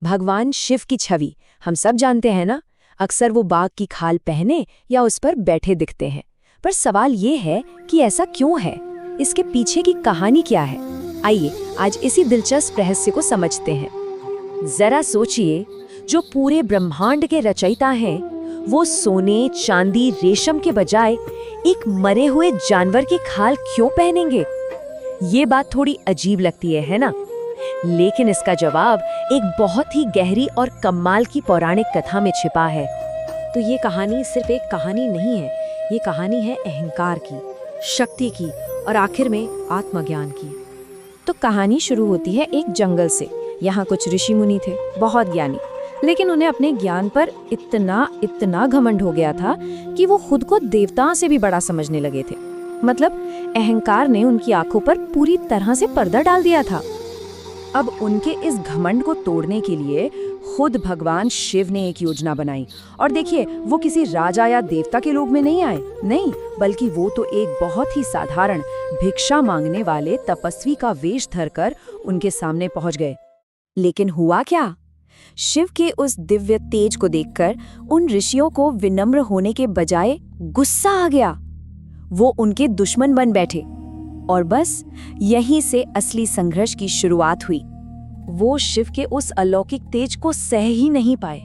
भगवान शिव की छवि हम सब जानते हैं ना, अक्सर वो बाघ की खाल पहने या उस पर बैठे दिखते हैं। पर सवाल ये है कि ऐसा क्यों है, इसके पीछे की कहानी क्या है। आइए आज इसी दिलचस्प रहस्य को समझते हैं। जरा सोचिए, जो पूरे ब्रह्मांड के रचयिता हैं, वो सोने, चांदी, रेशम के बजाय एक मरे हुए जानवर की खाल क्यों पहनेंगे? ये बात थोड़ी अजीब लगती है ना? लेकिन इसका जवाब एक बहुत ही गहरी और कमाल की पौराणिक कथा में छिपा है। तो ये कहानी सिर्फ एक कहानी नहीं है, ये कहानी है अहंकार की, शक्ति की और आखिर में आत्मज्ञान की। तो कहानी शुरू होती है एक जंगल से। यहाँ कुछ ऋषि मुनि थे, बहुत ज्ञानी, लेकिन उन्हें अपने ज्ञान पर इतना घमंड हो गया था कि वो खुद को देवताओं से भी बड़ा समझने लगे थे। मतलब अहंकार ने उनकी आंखों पर पूरी तरह से पर्दा डाल दिया था। अब उनके इस घमंड को तोड़ने के लिए खुद भगवान शिव ने एक योजना बनाई। और देखिए, वो किसी राजा या देवता के रूप में नहीं आए, नहीं, बल्कि वो तो एक बहुत ही साधारण भिक्षा मांगने वाले तपस्वी का वेश धरकर उनके सामने पहुंच गए। लेकिन हुआ क्या? शिव के उस दिव्य तेज को देखकर उन ऋषियों को विनम्र होने के बजाय गुस्सा आ गया। वो उनके दुश्मन बन बैठे और बस यहीं से असली संघर्ष की शुरुआत हुई। वो शिव के उस अलौकिक तेज को सह ही नहीं पाए।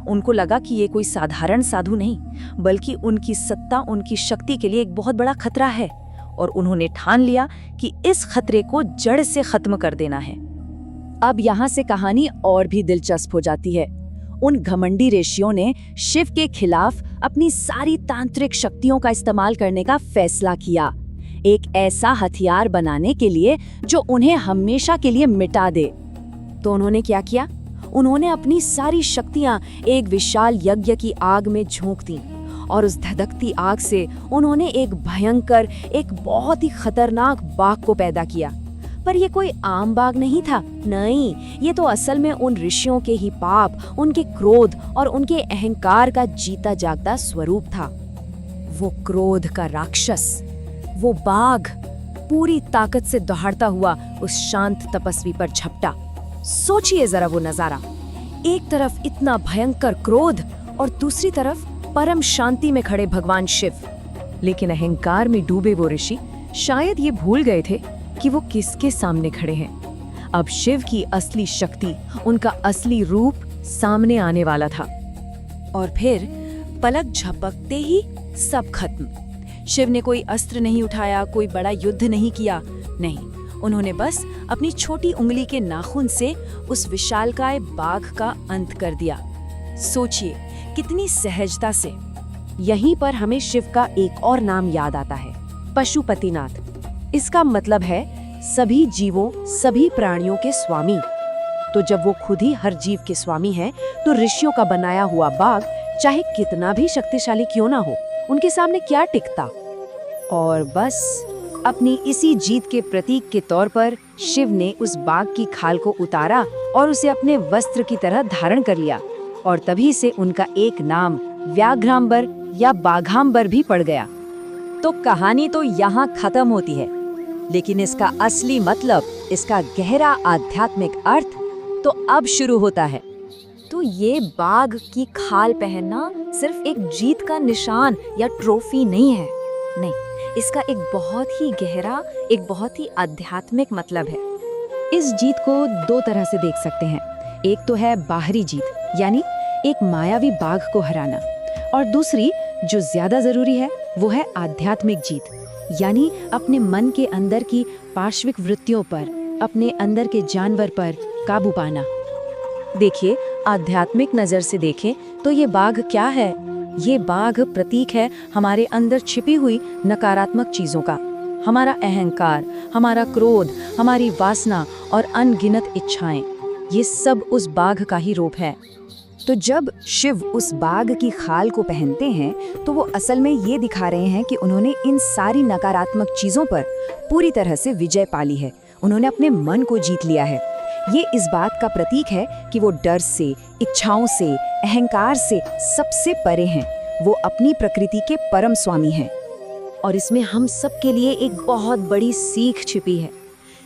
उनको लगा कि ये कोई साधारण साधु नहीं, बल्कि उनकी सत्ता, उनकी शक्ति के लिए एक बहुत बड़ा खतरा है। और उन्होंने ठान लिया कि इस खतरे को जड़ से खत्म कर देना है। अब यहाँ से कहानी और भी दिलचस्प हो जाती है। उन घमंडी ऋषियों ने शिव के खिलाफ अपनी सारी तांत्रिक शक्तियों का इस्तेमाल करने का फैसला किया, एक ऐसा हथियार बनाने के लिए जो उन्हें हमेशा के लिए मिटा दे। तो उन्होंने क्या किया? उन्होंने अपनी सारी शक्तियां एक विशाल यज्ञ की आग में झोंक दी और उस धधकती आग से उन्होंने एक भयंकर, एक बहुत ही खतरनाक बाघ को पैदा किया। पर ये कोई आम बाघ नहीं था, नहीं, ये तो असल में उन ऋषियों के ही पाप, उनके क्रोध और उनके अहंकार का जीता जागता स्वरूप था। वो क्रोध का राक्षस, वो बाघ पूरी ताकत से दौड़ता हुआ उस शांत तपस्वी पर झपटा। सोचिए जरा वो नजारा, एक तरफ इतना भयंकर क्रोध और दूसरी तरफ परम शांति में खड़े भगवान शिव। लेकिन अहंकार में डूबे वो ऋषि शायद ये भूल गए थे कि वो किसके सामने खड़े हैं। अब शिव की असली शक्ति, उनका असली रूप सामने आने वाला था। और फिर पलक झपकते ही सब खत्म। शिव ने कोई अस्त्र नहीं उठाया, कोई बड़ा युद्ध नहीं किया, नहीं, उन्होंने बस अपनी छोटी उंगली के नाखून से उस विशालकाय बाघ का अंत कर दिया। सोचिए कितनी सहजता से। यहीं पर हमें शिव का एक और नाम याद आता है, पशुपतिनाथ। इसका मतलब है सभी जीवों, सभी प्राणियों के स्वामी। तो जब वो खुद ही हर जीव के स्वामी हैं, तो ऋषियों का बनाया हुआ बाघ चाहे कितना भी शक्तिशाली क्यों ना हो, उनके सामने क्या टिकता। और बस अपनी इसी जीत के प्रतीक के तौर पर शिव ने उस बाघ की खाल को उतारा और उसे अपने वस्त्र की तरह धारण कर लिया। और तभी से उनका एक नाम व्याघ्रांबर या बाघांबर भी पड़ गया। तो कहानी तो यहाँ खत्म होती है, लेकिन इसका असली मतलब, इसका गहरा आध्यात्मिक अर्थ तो अब शुरू होता है। तो ये बाघ की खाल पहनना सिर्फ एक जीत का निशान या ट्रॉफी नहीं है, नहीं, इसका एक बहुत ही गहरा, एक बहुत ही आध्यात्मिक मतलब है। इस जीत को दो तरह से देख सकते हैं। एक तो है बाहरी जीत, यानी एक मायावी बाघ को हराना, और दूसरी जो ज्यादा जरूरी है वो है आध्यात्मिक जीत, यानी अपने मन के अंदर की पार्श्विक वृत्तियों पर, अपने अंदर के जानवर पर काबू पाना। देखिए, आध्यात्मिक नजर से देखें तो ये बाघ क्या है? ये बाघ प्रतीक है हमारे अंदर छिपी हुई नकारात्मक चीजों का। हमारा अहंकार, हमारा क्रोध, हमारी वासना और अनगिनत इच्छाएं, ये सब उस बाघ का ही रूप है। तो जब शिव उस बाघ की खाल को पहनते हैं, तो वो असल में ये दिखा रहे हैं कि उन्होंने इन सारी नकारात्मक चीजों पर पूरी तरह से विजय पाली है। उन्होंने अपने मन को जीत लिया है। ये इस बात का प्रतीक है कि वो डर से, इच्छाओं से, अहंकार से सबसे परे हैं। वो अपनी प्रकृति के परम स्वामी हैं। और इसमें हम सब के लिए एक बहुत बड़ी सीख छिपी है।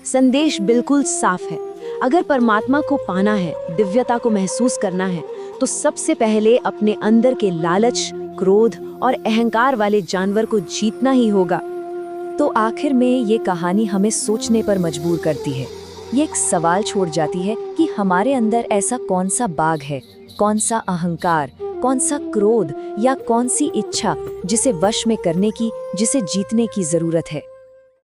संदेश बिल्कुल साफ है। अगर परमात्मा को पाना है, दिव्यता को महसूस करना है, तो सबसे पहले अपने अंदर के लालच, क्रोध और अहंकार वाले जानवर को जीतना ही होगा। तो आखिर में ये कहानी हमें सोचने पर मजबूर करती है। ये एक सवाल छोड़ जाती है कि हमारे अंदर ऐसा कौन सा बाघ है, कौन सा अहंकार, कौन सा क्रोध या कौन सी इच्छा जिसे वश में करने की, जिसे जीतने की जरूरत है।